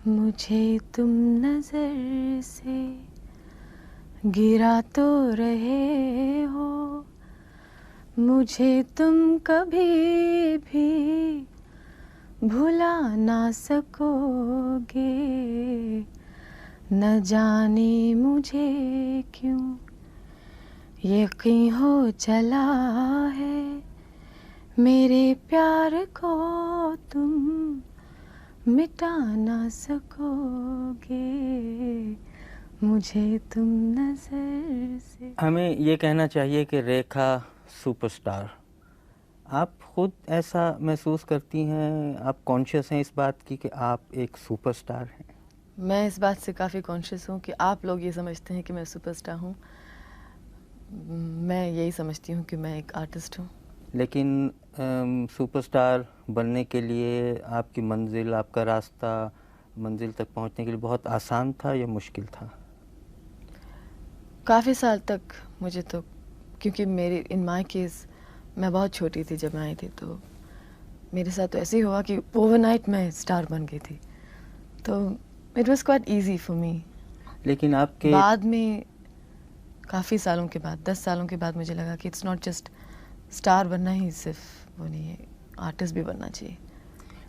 मुझे तुम नजर से गिरा तो रहे हो, मुझे तुम कभी भी भुला ना सकोगे। न जाने मुझे क्यों यकीन हो चला है, मेरे प्यार को तुम मिटा ना सकोगे, मुझे तुम नजर से। हमें ये कहना चाहिए कि रेखा सुपरस्टार। आप खुद ऐसा महसूस करती हैं, आप कॉन्शियस हैं इस बात की कि आप एक सुपरस्टार हैं? मैं इस बात से काफ़ी कॉन्शियस हूँ कि आप लोग ये समझते हैं कि मैं सुपरस्टार हूँ। मैं यही समझती हूँ कि मैं एक आर्टिस्ट हूँ। लेकिन सुपरस्टार बनने के लिए आपकी मंजिल, आपका रास्ता मंजिल तक पहुंचने के लिए बहुत आसान था या मुश्किल था? काफ़ी साल तक मुझे तो, क्योंकि मेरी इन माय केस मैं बहुत छोटी थी जब मैं आई थी, तो मेरे साथ तो ऐसे ही हुआ कि ओवरनाइट मैं स्टार बन गई थी। तो it was quite easy for me. लेकिन आपके बाद में काफ़ी सालों के बाद, 10 सालों के बाद मुझे लगा कि इट्स नॉट जस्ट स्टार बनना ही सिर्फ वो नहीं है, आर्टिस्ट भी बनना चाहिए।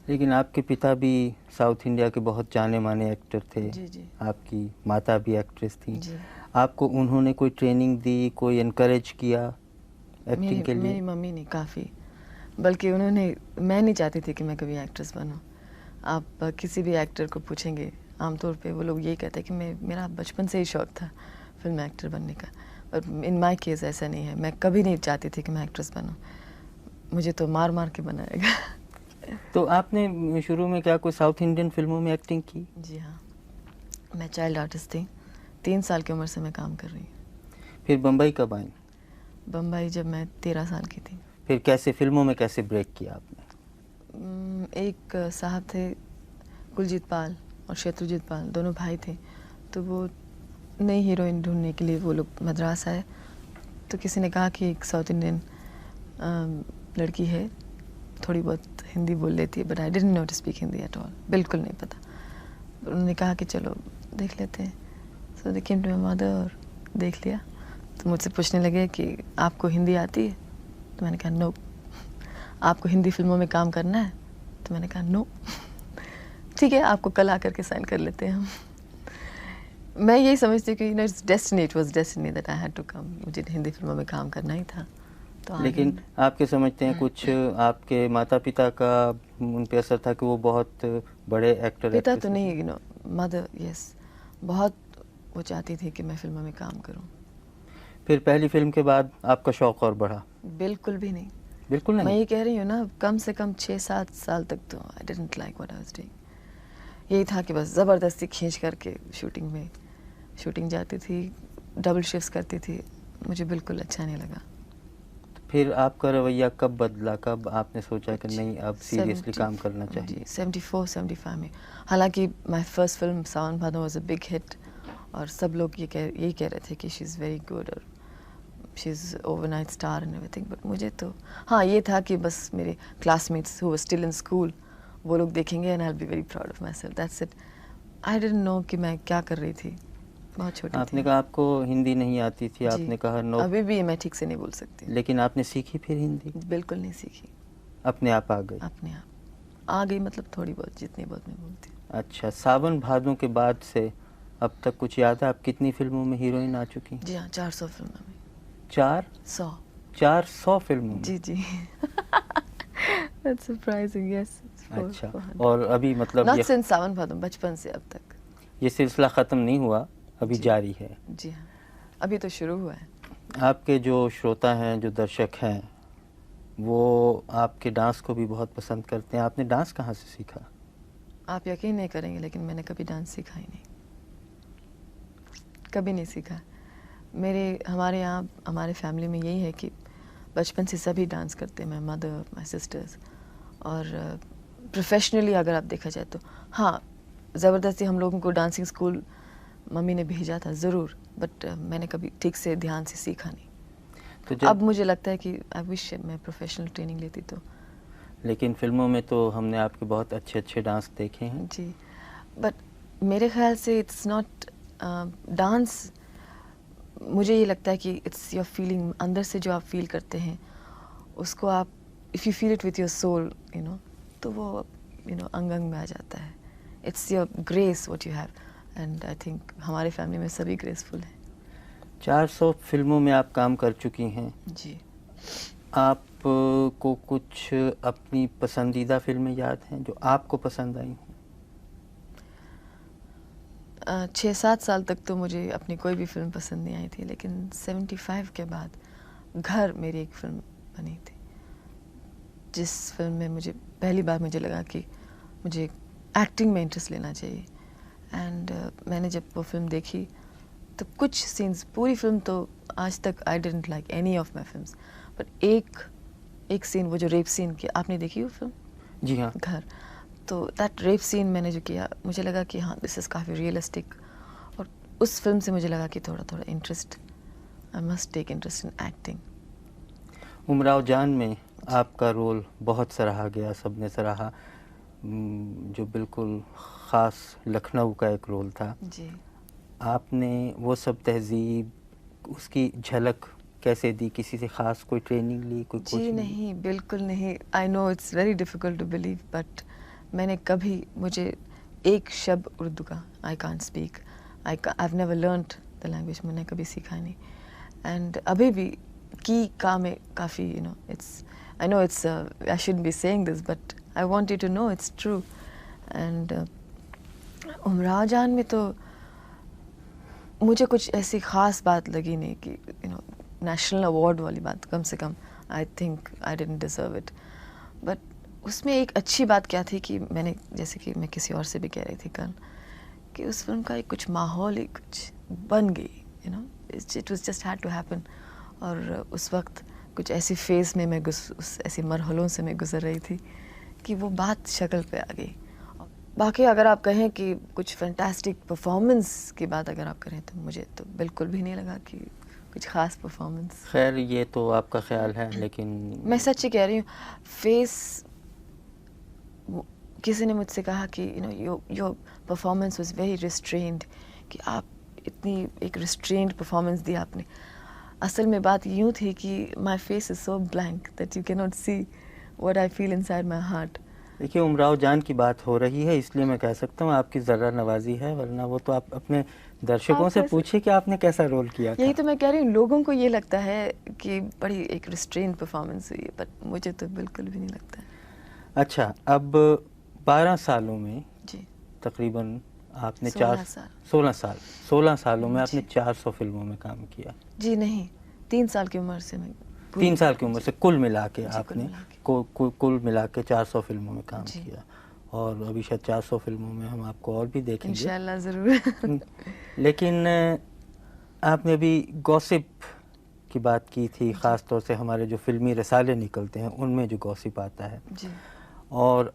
लेकिन आपके पिता भी साउथ इंडिया के बहुत जाने माने एक्टर थे। जी जी आपकी माता भी एक्ट्रेस थी। जी। आपको उन्होंने कोई ट्रेनिंग दी, कोई इनकरेज किया एक्टिंग के मेरी लिए? मम्मी ने काफ़ी, बल्कि उन्होंने, मैं नहीं चाहती थी कि मैं कभी एक्ट्रेस बनूं। आप किसी भी एक्टर को पूछेंगे, आमतौर पे वो लोग यही कहते हैं कि मेरा बचपन से ही शौक था फिल्म एक्टर बनने का। पर इन माय केस ऐसा नहीं है, मैं कभी नहीं चाहती थी कि मैं एक्ट्रेस बनूं। मुझे तो मार मार के बनाएगा। तो आपने शुरू में क्या कोई साउथ इंडियन फिल्मों में एक्टिंग की? जी हाँ, मैं चाइल्ड आर्टिस्ट थी। 3 साल की उम्र से मैं काम कर रही हूँ। फिर बम्बई कब आई? बम्बई जब मैं 13 साल की थी। फिर कैसे फिल्मों में कैसे ब्रेक किया आपने? एक साहब थे कुलजीत पाल और शत्रुजीत पाल, दोनों भाई थे। तो वो नई हीरोइन ढूंढने के लिए वो लोग मद्रास आए। तो किसी ने कहा कि एक साउथ इंडियन लड़की है, थोड़ी बहुत हिंदी बोल लेती है, but I didn't know to speak Hindi at all, बिल्कुल नहीं पता। उन्होंने कहा कि चलो देख लेते हैं। सो दे केम टू माय मदर और देख लिया। तो मुझसे पूछने लगे कि आपको हिंदी आती है? तो मैंने कहा नो। आपको हिंदी फिल्मों में काम करना है? तो मैंने कहा नो। ठीक है, आपको कल आकर के साइन कर लेते हैं हम। मैं यही समझती हूँ कि you know it's destiny, it was destiny that I had to come. मुझे हिंदी फिल्मों में काम करना ही था, तो आ लेकिन गई। आपके समझते हैं कुछ आपके माता पिता का उन पे असर था कि वो बहुत बड़े एक्टर पिता एक्ट्रेस तो थे? नहीं, यू नो मदर, यस, बहुत वो चाहती थी कि मैं फिल्मों में काम करूँ। फिर पहली फिल्म के बाद आपका शौक और बढ़ा? बिल्कुल भी नहीं। बिल्कुल मैं नहीं? ये कह रही हूँ ना, कम से कम 6-7 साल तक तो I didn't like what I was doing. यही था कि बस ज़बरदस्ती खींच करके शूटिंग जाती थी, डबल शिफ्ट्स करती थी। मुझे बिल्कुल अच्छा नहीं लगा। फिर आपका रवैया कब बदला, कब आपने सोचा कि कुछ नहीं अब सीरियसली काम करना जी चाहिए? 74-75 में। हालांकि my first film Sawan Bhado was a big hit, और सब लोग यही कह रहे थे कि शी इज़ वेरी गुड और she is overnight star and everything. But मुझे तो हाँ ये था कि बस मेरे classmates who were still in school वो लोग देखेंगे and I will be very proud of my self, that's it. I didn't no कि मैं क्या कर रही थी, बहुत छोटी आपने थी। कहा आपको हिंदी नहीं आती थी, जी, आपने कहा नो, अभी भी मैं ठीक से नहीं बोल सकती। लेकिन आपने सीखी फिर हिंदी? बिल्कुल नहीं सीखी, अपने आप आ गई? अपने आप आ गई, मतलब थोड़ी बहुत, जितनी बहुत मैं बोलती हूँ। अच्छा, सावन भादों के बाद से अब तक कुछ याद है आप कितनी फिल्मों में हीरोइन आ चुकी? जी हाँ, 400 फिल्मों में। 100। 400 फिल्मों में? जी जी। That's surprising, yes. It's अच्छा, 400. और अभी मतलब Not since सावन भादो, बचपन से अब तक। ये सिलसिला ख़त्म नहीं हुआ, अभी जी जारी है? जी हाँ, अभी तो शुरू हुआ है। आपके जो श्रोता हैं, जो दर्शक हैं, वो आपके डांस को भी बहुत पसंद करते हैं। आपने डांस कहाँ से सीखा? आप यकीन नहीं करेंगे, लेकिन मैंने कभी डांस सीखा ही नहीं, कभी नहीं सीखा। हमारे यहाँ हमारे फैमिली में यही है कि बचपन से सभी डांस करते हैं, माय मदर, माय सिस्टर्स। और प्रोफेशनली अगर आप देखा जाए तो हाँ, ज़बरदस्ती हम लोगों को डांसिंग स्कूल मम्मी ने भेजा था ज़रूर, बट मैंने कभी ठीक से ध्यान से सीखा नहीं। तो जब अब मुझे लगता है कि आई विश मैं प्रोफेशनल ट्रेनिंग लेती तो। लेकिन फिल्मों में तो हमने आपके बहुत अच्छे अच्छे डांस देखे हैं। जी, बट मेरे ख्याल से इट्स नॉट डांस। मुझे ये लगता है कि इट्स योर फीलिंग, अंदर से जो आप फील करते हैं उसको आप, if you feel it with your soul, तो वो अंग अंग में आ जाता है। It's your grace what you have, and I think हमारे फैमिली में सभी ग्रेसफुल हैं। 400 फिल्मों में आप काम कर चुकी हैं। जी। आप को कुछ अपनी पसंदीदा फिल्में याद हैं जो आपको पसंद आई हों? 6-7 साल तक तो मुझे अपनी कोई भी फिल्म पसंद नहीं आई थी, लेकिन 75 के बाद घर मेरी एक फिल्म बनी थी, जिस फिल्म में मुझे पहली बार मुझे लगा कि मुझे एक्टिंग में इंटरेस्ट लेना चाहिए। एंड मैंने जब वो फिल्म देखी तो कुछ सीन्स, पूरी फिल्म तो आज तक I didn't like any of my films, but एक सीन, वो जो रेप सीन की, आपने देखी वो फिल्म? जी हाँ। घर। तो दैट रेप सीन मैंने जो किया, मुझे लगा कि हाँ, दिस इज़ काफ़ी रियलिस्टिक, और उस फिल्म से मुझे लगा कि थोड़ा थोड़ा interest, I must take interest in acting. Umrao Jaan में आपका रोल बहुत सराहा गया, सबने सराहा, जो बिल्कुल ख़ास लखनऊ का एक रोल था। जी। आपने वो सब तहज़ीब, उसकी झलक कैसे दी? किसी से ख़ास कोई ट्रेनिंग ली, कोई जी कोचिंग ली? नहीं, बिल्कुल नहीं। I know it's very difficult to believe, but मैंने कभी, मुझे एक शब्द उर्दू का I can't speak, I have never learned the language, मैंने कभी सीखा नहीं। एंड अभी भी का में काफ़ी it's, I know it's, I shouldn't be saying this, but I want you to know it's true. And Umrao Jaan में तो मुझे कुछ ऐसी ख़ास बात लगी नहीं कि नेशनल अवार्ड वाली बात, कम से कम I think I didn't deserve it. But उसमें एक अच्छी बात क्या थी कि मैंने, जैसे कि मैं किसी और से भी कह रही थी कल, कि उस फिल्म का एक कुछ माहौल ही कुछ बन गई, it was just had to happen. और उस वक्त कुछ ऐसी फेज़ में मैं उस ऐसी मरहलों से मैं गुज़र रही थी कि वो बात शक्ल पे आ गई। बाकी अगर आप कहें कि कुछ फैंटास्टिक परफॉर्मेंस की बात अगर आप करें, तो मुझे तो बिल्कुल भी नहीं लगा कि कुछ ख़ास परफॉर्मेंस। खैर ये तो आपका ख्याल है, लेकिन मैं सच्ची कह रही हूँ, फेस, किसी ने मुझसे कहा कि your performance was very restrained, कि आप इतनी एक रिस्ट्रेन्ड परफॉर्मेंस दी आपने। असल में बात यूँ थी कि my face is so blank that you can not see what I feel inside my heart. देखिए, उमराव जान की बात हो रही है, इसलिए मैं कह सकता हूँ आपकी ज़र्रा नवाजी है, वरना वो तो आप अपने दर्शकों से पूछिए कि आपने कैसा रोल किया था। यही तो मैं कह रही हूँ, लोगों को ये लगता है कि बड़ी एक रिस्ट्रेन्ड परफॉर्मेंस हुई है, बट मुझे तो बिल्कुल भी नहीं लगता है। अच्छा, अब 12 सालों में जी। तकरीबन आपने 16 सालों में आपने 400 फिल्मों में काम किया। जी नहीं, 3 साल की उम्र से मैं 3 साल की उम्र से कुल मिला के जी, आपने कुल मिला के 400 फिल्मों में काम किया, और अभी शायद 400 फिल्मों में हम आपको और भी देखेंगे इंशाल्लाह ज़रूर। लेकिन आपने अभी गॉसिप की बात की थी, ख़ास तौर से हमारे जो फिल्मी रसाले निकलते हैं उनमें जो गॉसिप आता है जी। और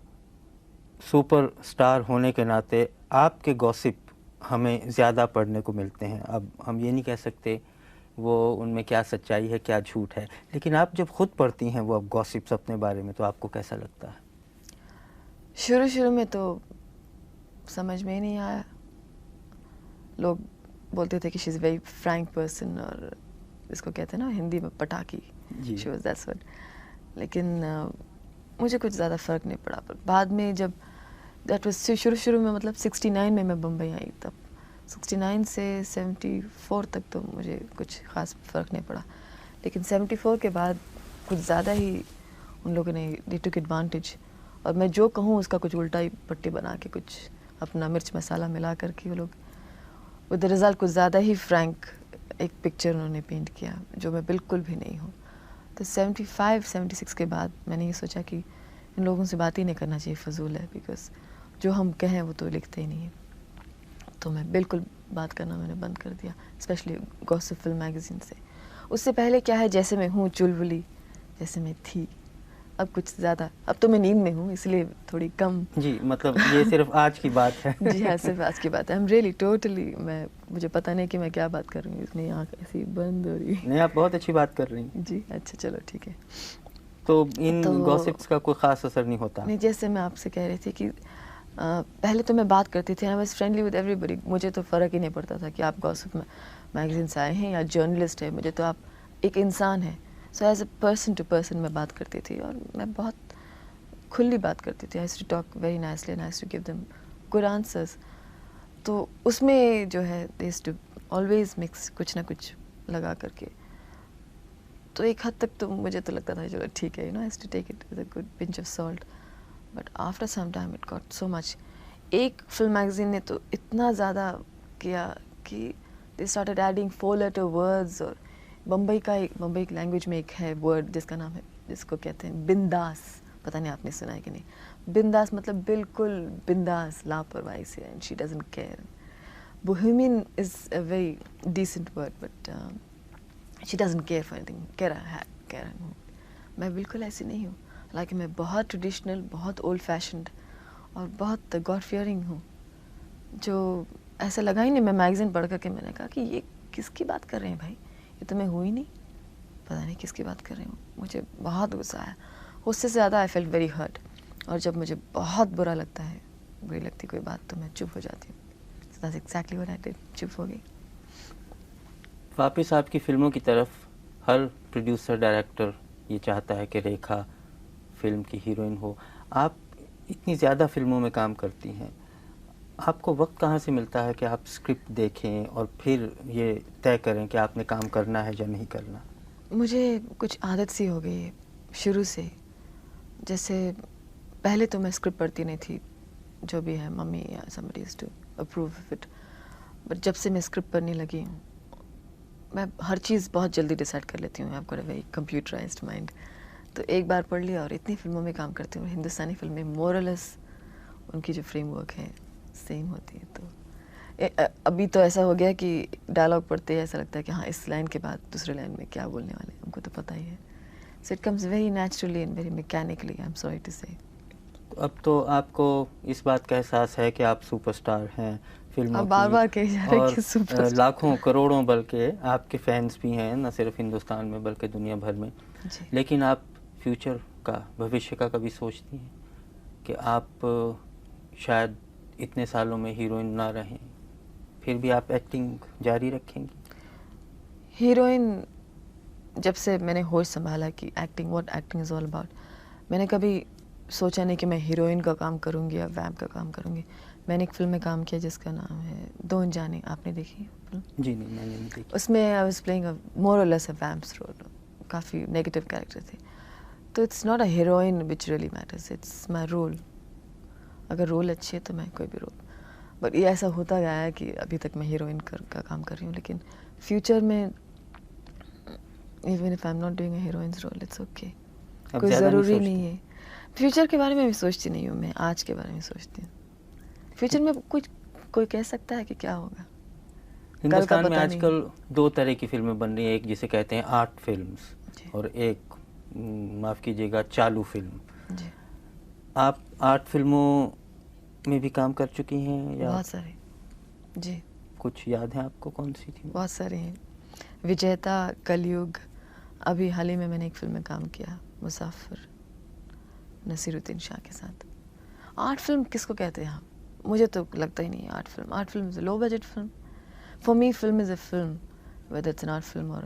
सुपर स्टार होने के नाते आपके गॉसिप हमें ज़्यादा पढ़ने को मिलते हैं। अब हम ये नहीं कह सकते वो उनमें क्या सच्चाई है क्या झूठ है, लेकिन आप जब खुद पढ़ती हैं वो अब गॉसिप्स अपने बारे में, तो आपको कैसा लगता है? शुरू में तो समझ में ही नहीं आया। लोग बोलते थे कि she is very Frank person, और इसको कहते हैं ना हिंदी में पटाखी, शी वाज दैट्स व्हाट। लेकिन मुझे कुछ ज़्यादा फ़र्क नहीं पड़ा। पर बाद में जब दैट वाज शुरू में, मतलब 69 में मैं बम्बई आई, तब 69 से 74 तक तो मुझे कुछ ख़ास फ़र्क नहीं पड़ा। लेकिन 74 के बाद कुछ ज़्यादा ही उन लोगों ने दे टुक एडवांटेज, और मैं जो कहूँ उसका कुछ उल्टा ही पट्टी बना के, कुछ अपना मिर्च मसाला मिला करके वो लोग विद द रिज़ल्ट कुछ ज़्यादा ही फ्रैंक एक पिक्चर उन्होंने पेंट किया, जो मैं बिल्कुल भी नहीं हूँ। तो 75-76 के बाद मैंने ये सोचा कि इन लोगों से बात ही नहीं करना चाहिए, फ़जूल है, बिकॉज़ जो हम कहें वो तो लिखते ही नहीं है। तो मैं बिल्कुल बात करना मैंने बंद कर दिया, स्पेशली गॉसिप फिल्म मैगज़ीन से। उससे पहले क्या है, जैसे मैं हूँ चुलबुली, जैसे मैं थी, अब कुछ ज़्यादा, अब तो मैं नींद में हूँ इसलिए थोड़ी कम। जी, मतलब ये सिर्फ आज की बात है। जी हाँ, सिर्फ आज की बात है। आई एम रियली टोटली, मुझे पता नहीं कि मैं क्या बात कर रही हूँ, इतनी आँख ऐसी बंद हो रही है। नहीं, आप बहुत अच्छी बात कर रही हैं। जी, अच्छा चलो ठीक है। तो इन गॉसिप्स का कोई ख़ास असर नहीं होता? नहीं, जैसे मैं आपसे कह रही थी कि पहले तो मैं बात करती थी, I was friendly with everybody, मुझे तो फ़र्क ही नहीं पड़ता था कि आप गॉसिप मैगजीन से आए हैं या जर्नलिस्ट है, मुझे तो आप एक इंसान हैं। So as a person to person मैं बात करती थी और मैं बहुत खुली बात करती थी। I used to talk very nicely and I used to give them good answers. तो उसमें जो है they used to always mix कुछ ना कुछ लगा करके, तो एक हद तक तो मुझे तो लगता था चलो ठीक है, you know, I used to take it with a good pinch of salt, but after some time it got so much. एक फिल्म मैगजीन ने तो इतना ज़्यादा किया कि they started adding 4 letter words, और बम्बई की लैंग्वेज में एक है वर्ड जिसका नाम है, जिसको कहते हैं बिंदास, पता नहीं आपने सुना है कि नहीं। बिंदास मतलब बिल्कुल बिंदास, लापरवाही से, and she doesn't care. Bohemian is a very decent word, but she doesn't care for anything. Care मैं बिल्कुल ऐसी नहीं हूँ। हालांकि मैं बहुत ट्रेडिशनल, बहुत ओल्ड फैशन्ड और बहुत गॉड फियरिंग हूँ, जो ऐसा लगा ही नहीं। मैं मैगज़ीन पढ़ करके मैंने कहा कि ये किसकी बात कर रहे हैं भाई, ये तो मैं हूँ ही नहीं, पता नहीं किसकी बात कर रही हूँ। मुझे बहुत गुस्सा आया, उससे ज़्यादा आई फेल्ट वेरी हर्ट। और जब मुझे बहुत बुरा लगता है, बुरी लगती कोई बात, तो मैं चुप हो जाती हूँ। So that's exactly what I did, चुप हो गई। वापस आपकी फिल्मों की तरफ, हर प्रोड्यूसर डायरेक्टर ये चाहता है कि रेखा फिल्म की हीरोइन हो। आप इतनी ज़्यादा फिल्मों में काम करती हैं, आपको वक्त कहाँ से मिलता है कि आप स्क्रिप्ट देखें और फिर ये तय करें कि आपने काम करना है या नहीं करना? मुझे कुछ आदत सी हो गई है शुरू से। जैसे पहले तो मैं स्क्रिप्ट पढ़ती नहीं थी, जो भी है मम्मी या somebody used to approve of it, but जब से मैं स्क्रिप्ट पढ़ने लगी हूँ, मैं हर चीज़ बहुत जल्दी डिसाइड कर लेती हूँ। I've got a very computerized mind। तो एक बार पढ़ लिया और इतनी फिल्मों में काम करती हूँ। हिंदुस्तानी फिल्में मोरलेस उनकी जो फ्रेमवर्क है सेम होती है। तो अभी तो ऐसा हो गया कि डायलॉग पढ़ते ही ऐसा लगता है कि हाँ, इस लाइन के बाद दूसरे लाइन में क्या बोलने वाले हैं, हमको तो पता ही है। So it comes very naturally and very mechanically, I am sorry to say. अब तो आपको इस बात का एहसास है कि आप सुपरस्टार हैं फिल्मों अब की, बार-बार कही जा रहे हैं और कि सुपरस्टार। लाखों करोड़ों बल्कि आपके फैंस भी हैं, न सिर्फ हिंदुस्तान में बल्कि दुनिया भर में। जी। लेकिन आप फ्यूचर का, भविष्य का कभी सोचती हैं कि आप शायद इतने सालों में हीरोइन ना रहें, फिर भी आप एक्टिंग जारी रखेंगी? हीरोइन, जब से मैंने होश संभाला कि acting, what acting is all about, मैंने कभी सोचा नहीं कि मैं हीरोइन का काम करूँगी या वैम्प का काम करूँगी। मैंने एक फ़िल्म में काम किया जिसका नाम है दो अनजाने, आपने देखी है फिल्म? जी नहीं, मैंने नहीं देखी। उसमें I was playing a more or less a vamps role, काफ़ी नेगेटिव कैरेक्टर थे। तो it's not a heroine which really matters, it's my role. अगर रोल अच्छी है तो मैं कोई भी रोल, बट ये ऐसा होता गया है कि अभी तक मैं हीरोइन का काम कर रही हूँ, लेकिन फ्यूचर में even if I am not doing a heroine's role, it's okay. अब कोई ज़्यादा ज़रूरी नहीं नहीं है। फ्यूचर के बारे में भी सोचती नहीं हूँ मैं, आज के बारे में सोचती हूँ। फ्यूचर में कुछ कोई कह सकता है कि क्या होगा, हिंदुस्तान में पता नहीं। आजकल दो तरह की फिल्में बन रही हैं, एक जिसे कहते हैं आर्ट फिल्म्स जी। और एक, माफ़ कीजिएगा, चालू फिल्म। जी, आप आर्ट फिल्मों में भी काम कर चुकी हैं या बहुत सारे। जी, कुछ याद है आपको, कौन सी थी? बहुत सारे हैं। विजेता, कलयुग, अभी हाल ही में मैंने एक फिल्म में काम किया, मुसाफिर, नसीरुद्दीन शाह के साथ। आर्ट फिल्म किसको कहते हैं आप? मुझे तो लगता ही नहीं है art film. Art film is a low budget film. For me film is a film, whether it's an art film और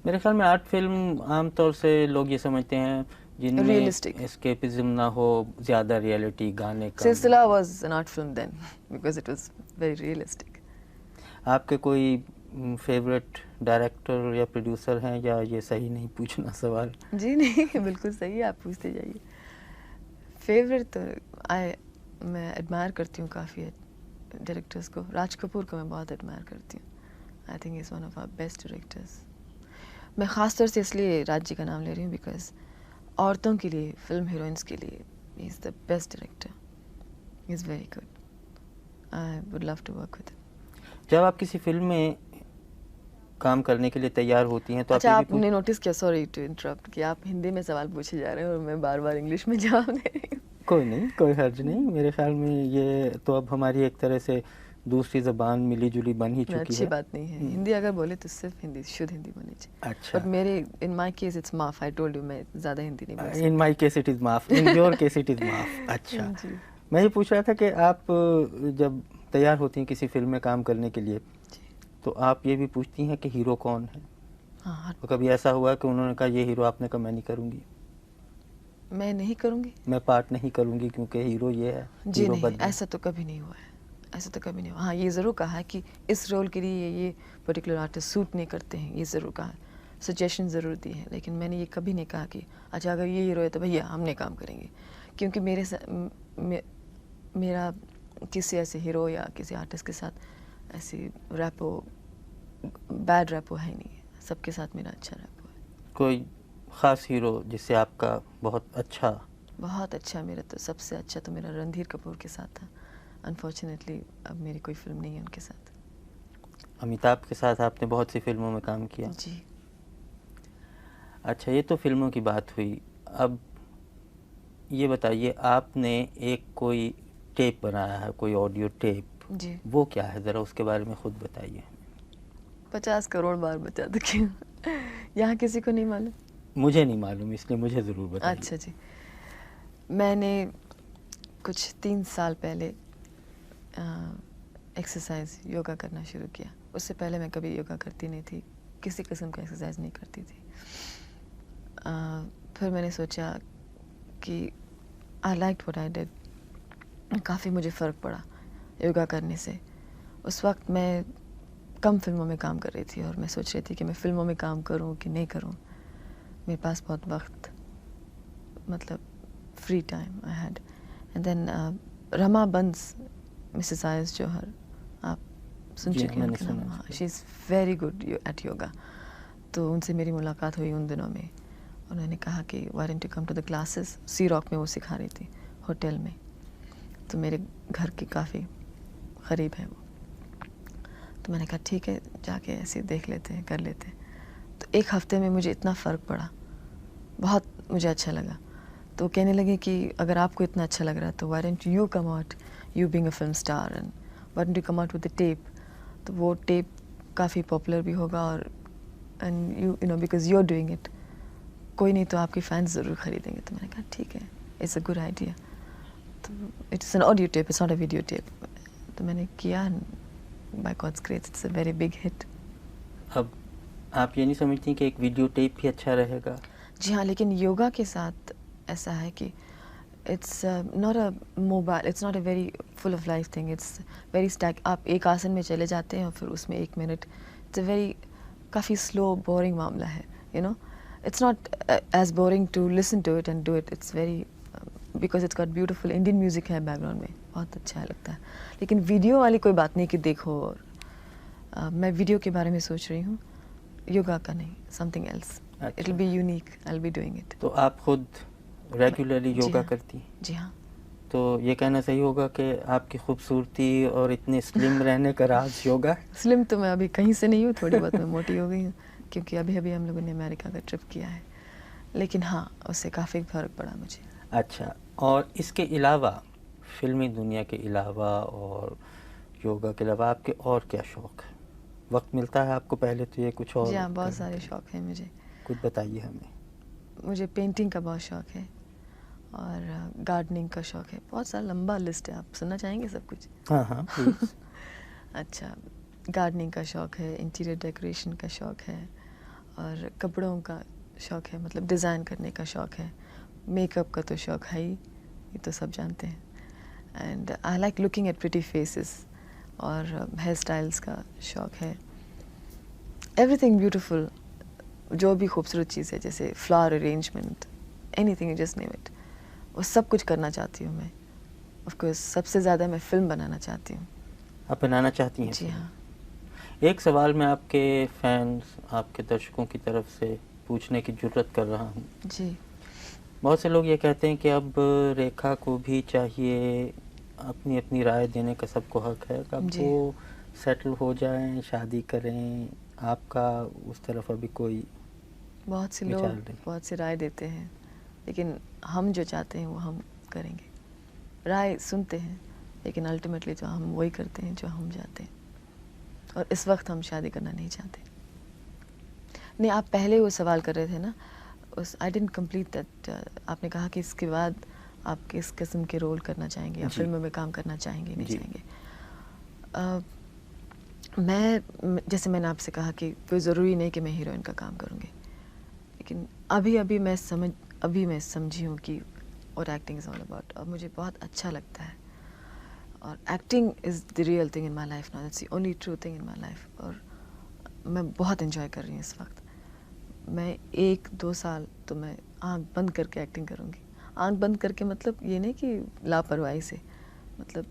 मेरे ख्याल में आर्ट फिल्म आमतौर से लोग ये समझते हैं जिनमें रियलिस्टिक। एस्केपिज्म ना हो, ज़्यादा रियलिटी, गाने का। Silsila was an art film then because it was very realistic. आपके कोई फेवरेट डायरेक्टर या प्रोड्यूसर हैं, या ये सही नहीं पूछना सवाल? जी नहीं, बिल्कुल सही है, आप पूछते जाइए। फेवरेट तो मैं एडमायर करती हूँ काफ़ी डायरेक्टर्स को। राज कपूर को मैं बहुत एडमायर करती हूँ। I think is one of our best directors. मैं ख़ास तौर से इसलिए राज जी का नाम ले रही हूँ बिकॉज औरतों के लिए, फिल्म हीरोइंस के लिए he is the best director. He is very good. I would love to work with him. जब आप किसी फिल्म में काम करने के लिए तैयार होती हैं तो अच्छा, आप ये भी आपने नोटिस किया, सॉरी टू इंटरप्ट, कि आप हिंदी में सवाल पूछे जा रहे हैं और मैं बार बार इंग्लिश में जवाब दे रही हूँ। कोई नहीं, कोई हर्ज नहीं। मेरे ख्याल में ये तो अब हमारी एक तरह से दूसरी ज़बान मिली जुली बन ही चुकी अच्छी है। बात नहीं है। हिंदी अगर बोले तो सिर्फ हिंदी, शुद्ध हिंदी बोलनी चाहिए। अच्छा, बट मेरे, इन माय केस इट्स माफ, आई टोल्ड यू, मैं ज़्यादा हिंदी नहीं बोल सकती। इन माई केस इट इज़ माफ, in your case it is माफ। अच्छा, जी। मैं ये पूछ रहा था कि आप जब तैयार होती हैं किसी फिल्म में काम करने के लिए, तो आप ये भी पूछती हैं कि हीरो कौन है? हाँ, तो कभी ऐसा हुआ कि उन्होंने कहा ये हीरो, आपने कहा मैं नहीं करूँगी, मैं नहीं करूँगी। मैं पार्ट नहीं करूँगी क्योंकि हीरो ये है, जी हीरो नहीं, बदले? ऐसा तो कभी नहीं हुआ है, ऐसा तो कभी नहीं हुआ। हाँ, ये ज़रूर कहा है कि इस रोल के लिए ये पर्टिकुलर आर्टिस्ट सूट नहीं करते हैं, ये ज़रूर कहा है, सजेशन ज़रूर दी है, लेकिन मैंने ये कभी नहीं कहा कि अच्छा अगर ये हीरो है तो भैया हम नहीं काम करेंगे, क्योंकि मेरा किसी ऐसे हीरो या किसी आर्टिस्ट के साथ ऐसी रैपो, बैड रैपो है ही नहीं है, सबके साथ मेरा अच्छा रैपो है। कोई ख़ास हीरो जिससे आपका बहुत अच्छा? बहुत अच्छा, मेरा तो सबसे अच्छा तो मेरा रणधीर कपूर के साथ था। अनफॉर्चुनेटली अब मेरी कोई फिल्म नहीं है उनके साथ। अमिताभ के साथ आपने बहुत सी फिल्मों में काम किया। जी। अच्छा, ये तो फिल्मों की बात हुई। अब ये बताइए, आपने एक कोई टेप बनाया है, कोई ऑडियो टेप, जी। वो क्या है? ज़रा उसके बारे में खुद बताइए। 50 करोड़ बार बता दो क्यों? यहाँ किसी को नहीं मालूम? मुझे नहीं मालूम, इसलिए मुझे ज़रूर बताइए। अच्छा जी, मैंने कुछ 3 साल पहले एक्सरसाइज योगा करना शुरू किया। उससे पहले मैं कभी योगा करती नहीं थी, किसी किस्म का एक्सरसाइज नहीं करती थी। फिर मैंने सोचा कि I like what I did. काफ़ी मुझे फ़र्क पड़ा योगा करने से। उस वक्त मैं कम फिल्मों में काम कर रही थी और मैं सोच रही थी कि मैं फिल्मों में काम करूं कि नहीं करूं। मेरे पास बहुत वक्त, मतलब free time I had. And then Rama बंस, मिसेस आयस जौहर, आप सुन जी, चुके हैं मैंने उनके सुना नाम? है हाँ, इसको। She is very good at yoga. तो उनसे मेरी मुलाकात हुई उन दिनों में। उन्होंने कहा कि why don't you come to the classes. Sea Rock में वो सिखा रही थी, होटल में, तो मेरे घर के काफ़ी करीब है वो। तो मैंने कहा ठीक है, जाके ऐसे देख लेते हैं, कर लेते हैं। तो एक हफ्ते में मुझे इतना फ़र्क पड़ा, बहुत मुझे अच्छा लगा। तो कहने लगे कि अगर आपको इतना अच्छा लग रहा है तो why don't you come out, you being a film star, and why don't you come out with the tape. तो वो टेप काफ़ी पॉपुलर भी होगा और and you know because you are doing it, कोई नहीं तो आपके फैंस ज़रूर खरीदेंगे। तो मैंने कहा ठीक है, इट्स अ गुड आइडिया। तो it's an audio tape, it's not a video tape. तो मैंने किया, by God's grace it's a very big hit. अब आप ये नहीं समझती कि एक वीडियो टेप भी अच्छा रहेगा? जी हाँ, लेकिन योगा के साथ ऐसा है कि it's not a mobile, it's not a very full of life thing, it's very stack. आप एक आसन में चले जाते हैं और फिर उसमें 1 मिनट, इट्स अ वेरी काफ़ी स्लो बोरिंग मामला है, you know. It's not as boring to listen to it and do it, it's very because it's got beautiful Indian music है बैकग्राउंड में, बहुत अच्छा है लगता है। लेकिन वीडियो वाली कोई बात नहीं कि देखो, और मैं वीडियो के बारे में सोच रही हूँ, योगा का नहीं, something else. It will be unique, I will be doing it. तो आप खुद रेगुलरली जी योगा हाँ, करती? जी हाँ। तो ये कहना सही होगा कि आपकी खूबसूरती और इतने स्लिम रहने का राज योगा है? स्लिम तो मैं अभी कहीं से नहीं हूँ, थोड़ी बहुत मैं मोटी हो गई हूँ, क्योंकि अभी अभी हम लोगों ने अमेरिका का ट्रिप किया है। लेकिन हाँ, उससे काफ़ी फ़र्क पड़ा मुझे। अच्छा, और इसके अलावा, फिल्मी दुनिया के अलावा और योगा के अलावा आपके और क्या शौक़ है? वक्त मिलता है आपको? पहले तो ये कुछ और जी हाँ, बहुत करने सारे के लिए। शौक़ हैं मुझे। कुछ बताइए हमें। मुझे पेंटिंग का बहुत शौक़ है और गार्डनिंग का शौक़ है। बहुत सारा लंबा लिस्ट है, आप सुनना चाहेंगे सब कुछ? हाँ हाँ, प्लीज़। अच्छा, गार्डनिंग का शौक़ है, इंटीरियर डेकोरेशन का शौक़ है, और कपड़ों का शौक़ है, मतलब डिज़ाइन करने का शौक़ है। मेकअप का तो शौक़ है ही, ये तो सब जानते हैं। And I like looking at pretty faces, और हेयर स्टाइल्स का शौक़ है। एवरीथिंग ब्यूटीफुल, जो भी खूबसूरत चीज़ है, जैसे flower arrangement, anything you just name it, वो सब कुछ करना चाहती हूँ मैं। ऑफ कोर्स सबसे ज़्यादा मैं फ़िल्म बनाना चाहती हूँ। आप बनाना चाहती हैं जी फिल्म? हाँ। एक सवाल मैं आपके फैंस, आपके दर्शकों की तरफ से पूछने की जुर्रत कर रहा हूँ। जी। बहुत से लोग ये कहते हैं कि अब रेखा को भी चाहिए, अपनी अपनी राय देने का सबको हक है, अब जी। वो सेटल हो जाएं, शादी करें। आपका उस तरफ अभी कोई बहुत से विचार लोग नहीं? बहुत से राय देते हैं, लेकिन हम जो चाहते हैं वो हम करेंगे। राय सुनते हैं, लेकिन अल्टीमेटली तो हम वही करते हैं जो हम चाहते हैं, और इस वक्त हम शादी करना नहीं चाहते। नहीं, आप पहले वो सवाल कर रहे थे ना, उस आई डिडंट कंप्लीट दैट। आपने कहा कि इसके बाद आप किस किस्म के रोल करना चाहेंगे, या जी। फिल्मों में काम करना चाहेंगे नहीं जी। चाहेंगे। जैसे मैंने आपसे कहा कि कोई ज़रूरी नहीं कि मैं हीरोइन का काम करूँगी, लेकिन अभी मैं समझी हूँ कि और एक्टिंग इज़ ऑल अबाउट, और मुझे बहुत अच्छा लगता है। और acting is the real thing in my life now, that's the only true thing in my life. और मैं बहुत इन्जॉय कर रही हूँ इस वक्त। मैं 1-2 साल तो मैं आँख बंद करके एक्टिंग करूँगी। आँख बंद करके मतलब ये नहीं कि लापरवाही से, मतलब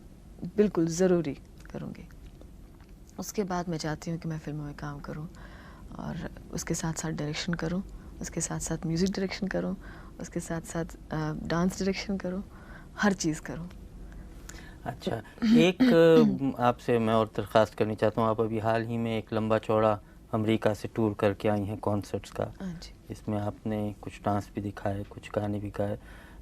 बिल्कुल ज़रूरी करूँगी। उसके बाद मैं चाहती हूँ कि मैं फ़िल्मों में काम करूँ, और उसके साथ साथ डायरेक्शन करूँ, उसके साथ साथ म्यूज़िक डायरेक्शन करूँ, उसके साथ साथ डांस डायरेक्शन करूँ, हर चीज़ करूँ। अच्छा, एक आपसे मैं और दरख्वास्त करनी चाहता हूँ। आप अभी हाल ही में एक लंबा चौड़ा अमेरिका से टूर करके आई हैं कॉन्सर्ट्स का, हाँ जी। इसमें आपने कुछ डांस भी दिखाए, कुछ गाने भी गाए।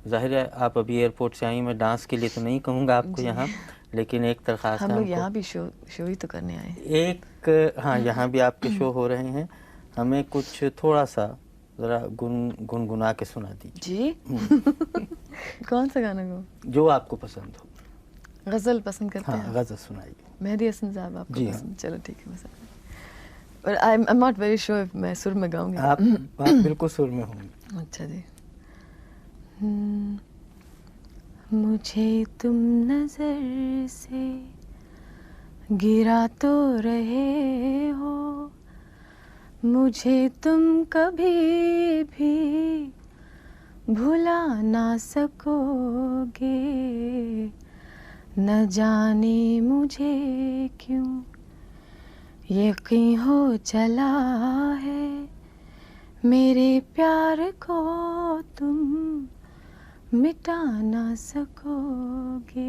ज़ाहिर है आप अभी एयरपोर्ट से आई, मैं डांस के लिए तो नहीं कहूँगा आपको जी। यहाँ, लेकिन एक दरख्वास्त हम है लोग हमको। यहाँ भी शो ही तो करने आए हैं। एक हाँ, यहाँ भी आपके शो हो रहे हैं, हमें कुछ थोड़ा सा ज़रा गुनगुना के सुना दीजिए। जी। कौन सा गाना गाऊँ? जो आपको पसंद हो। गज़ल पसंद करते हैं हाँ, आप? गज़ल सुनाइए। मेहदी हसन साहब आपको जी हाँ। पसंद? चलो ठीक है, मैं समझ। पर आई एम नॉट वेरी श्योर मैं सुर में गाऊंगी। आप बिल्कुल सुर में होंगे। अच्छा जी। मुझे तुम नजर से गिरा तो रहे हो, मुझे तुम कभी भी भुला ना सकोगे। न जाने मुझे क्यों यकीन हो चला है, मेरे प्यार को तुम मिटा ना सकोगे,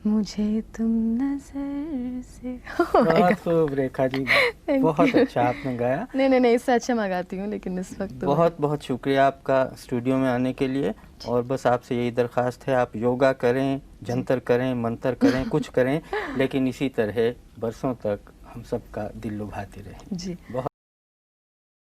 मुझे तुम नजर से। बहुत खूब रेखा जी, बहुत अच्छा आपने गाया। नहीं, इससे अच्छा मैं गाती हूँ, लेकिन इस वक्त तो बहुत बहुत शुक्रिया आपका स्टूडियो में आने के लिए। और बस आपसे यही दरख्वास्त है, आप योगा करें, जंतर करें, मंतर करें, कुछ करें, लेकिन इसी तरह बरसों तक हम सबका दिल लुभाते रहें। जी। बहुत